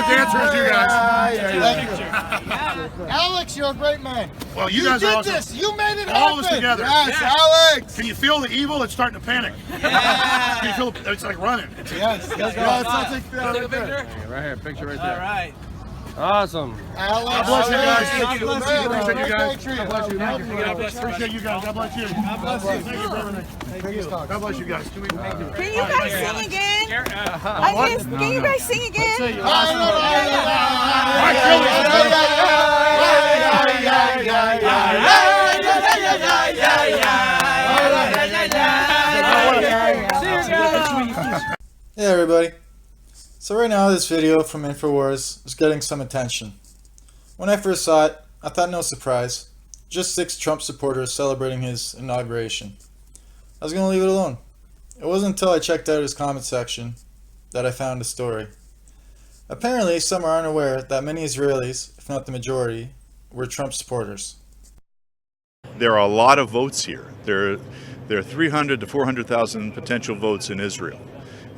Dancers, you guys. Alex, you're a great man. Well, you guys are did awesome. this. You made it All happen. of us together. Yes, Alex. Can you feel the evil? It's starting to panic. Yeah. Can you feel it's like running. Yes. Let's go. Let's take a picture. Right here, picture right there. All right. Awesome. Alex, God bless you guys. God bless you. Appreciate you guys. Patriot. God bless you. God bless you. Appreciate you guys. God bless you. God bless you. Thank you for everything. Thank you. God bless you guys. Can you guys sing again? Can you guys sing again? Hey everybody. So right now this video from InfoWars is getting some attention. When I first saw it, I thought no surprise. Just 6 Trump supporters celebrating his inauguration. I was going to leave it alone. It wasn't until I checked out his comment section that I found a story. Apparently some are unaware that many Israelis, if not the majority, were Trump supporters. There are a lot of votes here. There are 300 to 400,000 potential votes in Israel.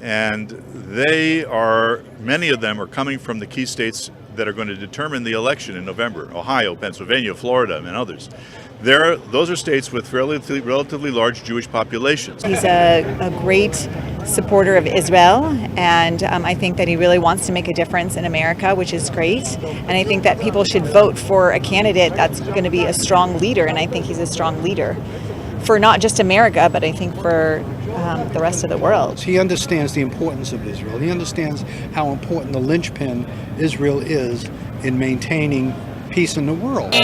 And many of them are coming from the key states that are going to determine the election in November: Ohio, Pennsylvania, Florida, and others. Those are states with relatively large Jewish populations. He's a great supporter of Israel, and I think that he really wants to make a difference in America, which is great. And I think that people should vote for a candidate that's going to be a strong leader, and I think he's a strong leader for not just America, but I think for the rest of the world. He understands the importance of Israel. He understands how important the linchpin Israel is in maintaining peace in the world.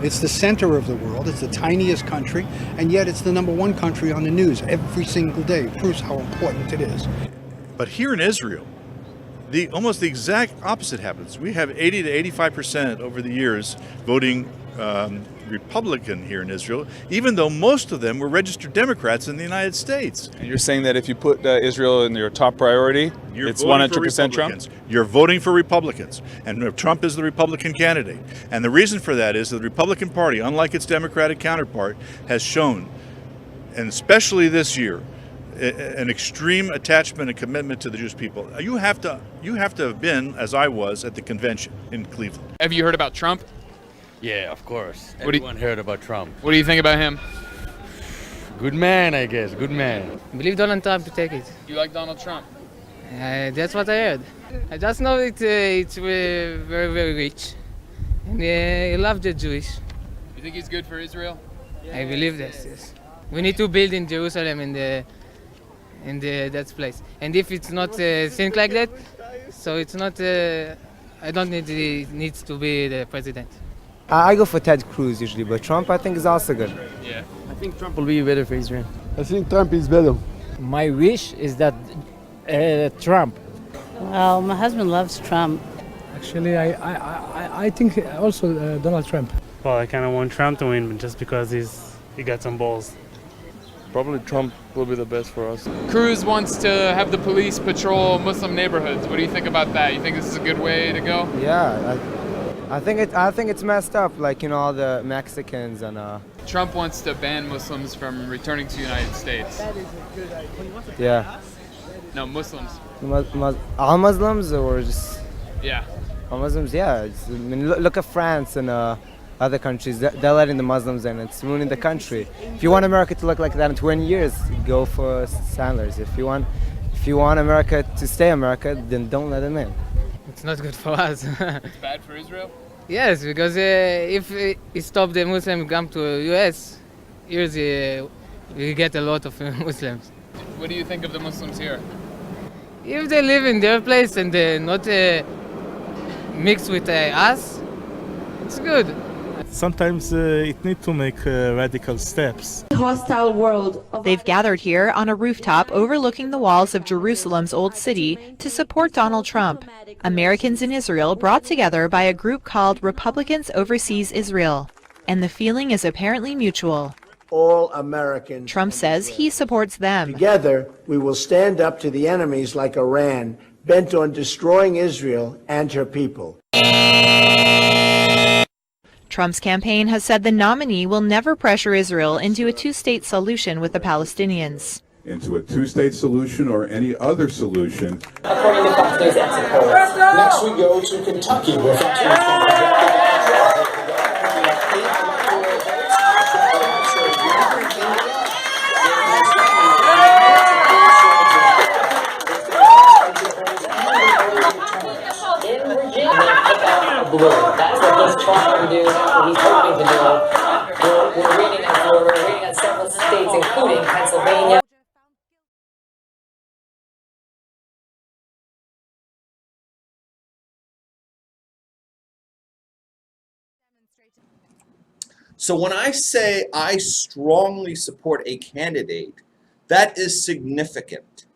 It's the center of the world. It's the tiniest country, and yet it's the #1 country on the news every single day. It proves how important it is. But here in Israel, almost the exact opposite happens. We have 80 to 85% over the years voting Republican here in Israel, even though most of them were registered Democrats in the United States. And you're saying that if you put Israel in your top priority, it's 100% Trump? You're voting for Republicans, and Trump is the Republican candidate. And the reason for that is that the Republican Party, unlike its Democratic counterpart, has shown, and especially this year, an extreme attachment and commitment to the Jewish people. You have to have been, as I was, at the convention in Cleveland. Have you heard about Trump? Yeah, of course. Everyone heard about Trump. What do you think about him? Good man, I guess. Good man. I believe Donald Trump to take it. You like Donald Trump? That's what I heard. I just know it's very, very rich. And he loves the Jewish. You think he's good for Israel? I believe this, yes. We need to build in Jerusalem in that place. And if it's not think like that, so it's not, I don't need it needs to be the president. I go for Ted Cruz usually, but Trump I think is also good. Yeah. I think Trump will be better for Israel. I think Trump is better. My wish is that Trump. Well, my husband loves Trump. Actually, I think also Donald Trump. Well, I kind of want Trump to win, but just because he got some balls. Probably Trump will be the best for us. Cruz wants to have the police patrol Muslim neighborhoods. What do you think about that? You think this is a good way to go? Yeah, I think it's messed up, like, all the Mexicans and Trump wants to ban Muslims from returning to the United States. That is a good idea. Yeah. No, Muslims. All Muslims or just? Yeah. All Muslims, yeah. I mean, look at France and other countries. They're letting the Muslims in. It's ruining the country. If you want America to look like that in 20 years, go for Sanders. If you want America to stay America, then don't let them in. It's not good for us. It's bad for Israel? Yes, because if he stop the Muslims come to U.S., here we get a lot of Muslims. What do you think of the Muslims here? If they live in their place and they're not mixed with us, it's good. Sometimes it needs to make radical steps. Hostile world. They've gathered here on a rooftop overlooking the walls of Jerusalem's Old City to support Donald Trump. Americans in Israel brought together by a group called Republicans Overseas Israel. And the feeling is apparently mutual. All Americans. Trump says he supports them. Together, we will stand up to the enemies like Iran, bent on destroying Israel and her people. Trump's campaign has said the nominee will never pressure Israel into a two-state solution with the Palestinians. Into a two-state solution or any other solution. According to Fox News exit polls. Next we go to Kentucky, where Fox News can That's what he's trying to do. That's what he's hoping to do. We're reading in Florida. We're reading in several states, including Pennsylvania. So when I say I strongly support a candidate, that is significant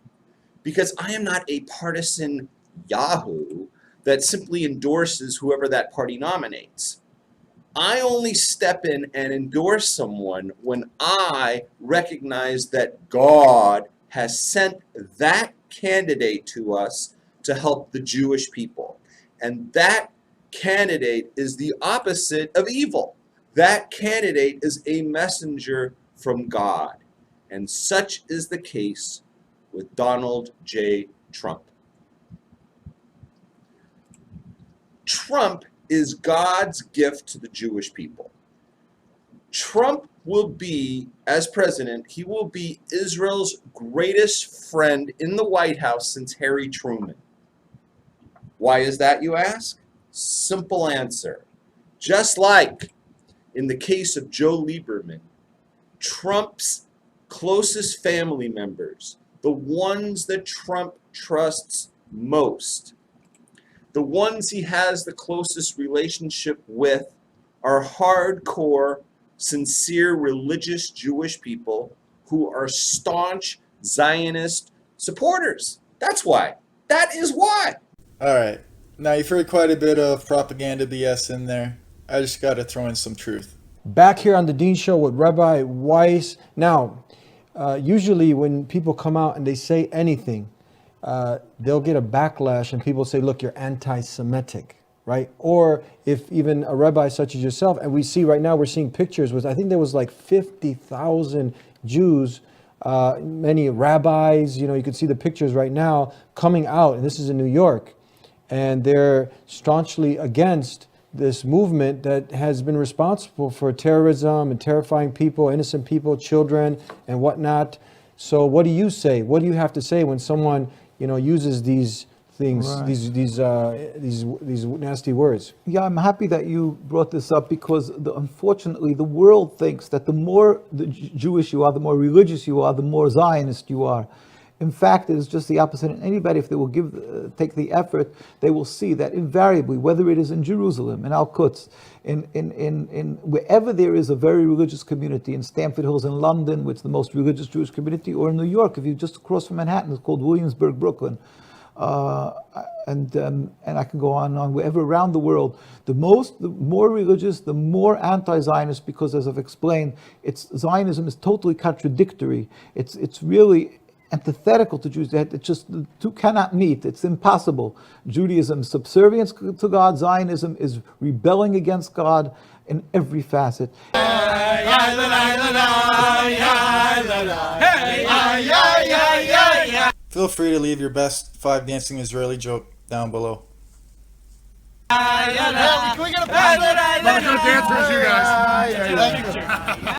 because I am not a partisan yahoo that simply endorses whoever that party nominates. I only step in and endorse someone when I recognize that God has sent that candidate to us to help the Jewish people. And that candidate is the opposite of evil. That candidate is a messenger from God. And such is the case with Donald J. Trump. Trump is God's gift to the Jewish people. Trump will be, as president, he will be Israel's greatest friend in the White House since Harry Truman. Why is that, you ask? Simple answer. Just like in the case of Joe Lieberman, Trump's closest family members, the ones that Trump trusts most, the ones he has the closest relationship with, are hardcore, sincere, religious Jewish people who are staunch Zionist supporters. That's why. That is why. All right. Now, you've heard quite a bit of propaganda BS in there. I just got to throw in some truth. Back here on the Dean Show with Rabbi Weiss. Now, usually when people come out and they say anything, they'll get a backlash and people say, look, you're anti-Semitic, right? Or if even a rabbi such as yourself, and we see right now, we're seeing pictures with, I think there was like 50,000 Jews, many rabbis, you know, you can see the pictures right now coming out, and this is in New York, and they're staunchly against this movement that has been responsible for terrorism and terrifying people, innocent people, children, and whatnot. So what do you say? What do you have to say when someone, you know, uses these things, right, these nasty words? Yeah, I'm happy that you brought this up because unfortunately the world thinks that the more Jewish you are, the more religious you are, the more Zionist you are. In fact, it is just the opposite. And anybody, if they will take the effort, they will see that invariably, whether it is in Jerusalem, in Al-Quds, in wherever there is a very religious community, in Stamford Hills in London, which is the most religious Jewish community, or in New York, if you're just across from Manhattan, it's called Williamsburg, Brooklyn. And I can go on and on, wherever around the world, the more religious, the more anti-Zionist, because as I've explained, Zionism is totally contradictory. It's really antithetical to Jews. It just, the two cannot meet. It's impossible. Judaism is subservience to God. Zionism is rebelling against God in every facet. Feel free to leave your best 5 dancing Israeli joke down below. Can we get a dance for you guys?